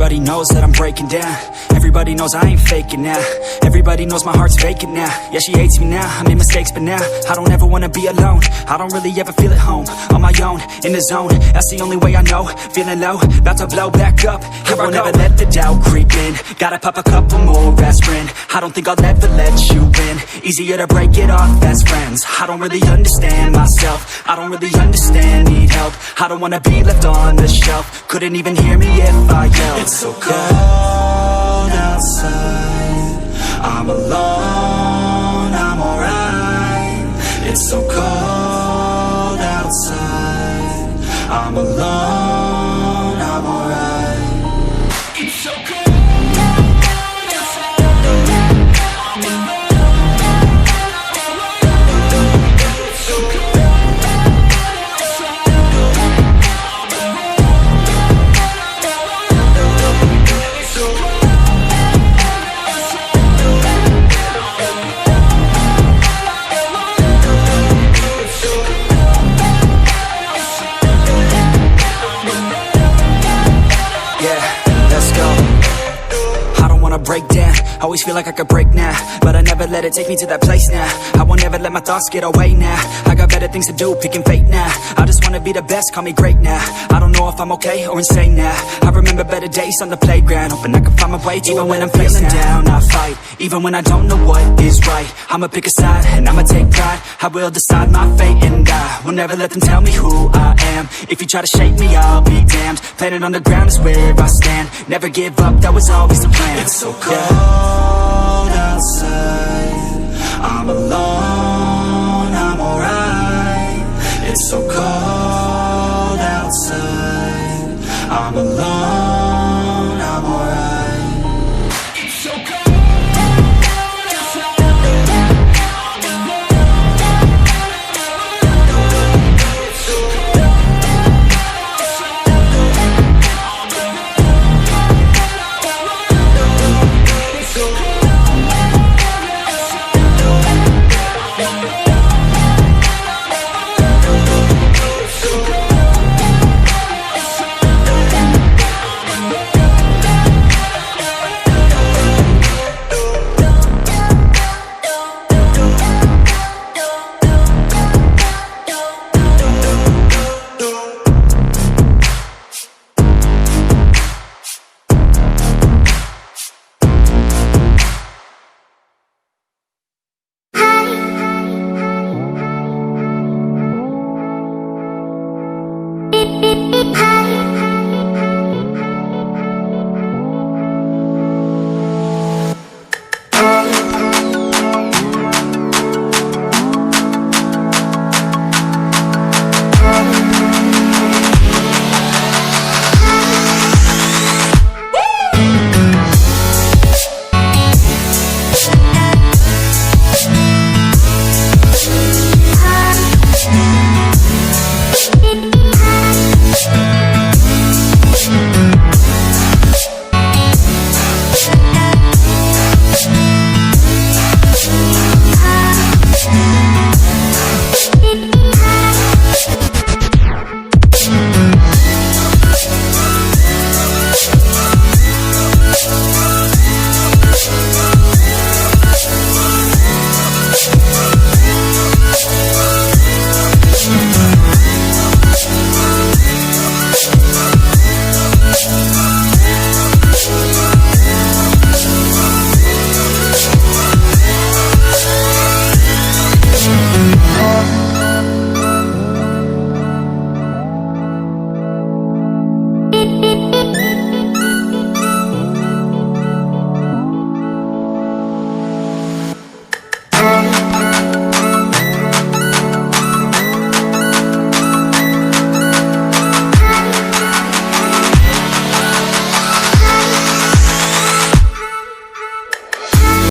Everybody knows that I'm breaking down. Everybody knows I ain't faking now. Everybody knows my heart's vacant now. Yeah, she hates me now, I made mistakes but now I don't ever wanna be alone. I don't really ever feel at home. On my own, in the zone, that's the only way I know. Feeling low, about to blow back up. I won't ever let the doubt creep in. Gotta pop a couple more aspirin. I don't think I'll ever let you in. Easier to break it off best friends. I don't really understand myself. I don't really understand, need help. I don't wanna be left on the shelf. Couldn't even hear me if I yelled. It's so cold outside, I'm alone, I'm alright. It's so cold outside, I'm alone, I'm alright. It's so cold. Break down, always feel like I could break now, but I never let it take me to that place now. I won't ever let my thoughts get away now. I got better things to do, picking fate now. I just wanna be the best, call me great now. I don't know if I'm okay or insane now. I remember better days on the playground, hoping I can find my way even when I'm feeling down. I fight, even when I don't know what is right. I'ma pick a side, and I'ma take pride. I will decide my fate and I will never let them tell me who I am. If you try to shake me, I'll be damned. Planet on the ground is where I stand. Never give up, that was always the plan. It's so cold outside, I'm alone, I'm alright. It's so cold outside, I'm alone.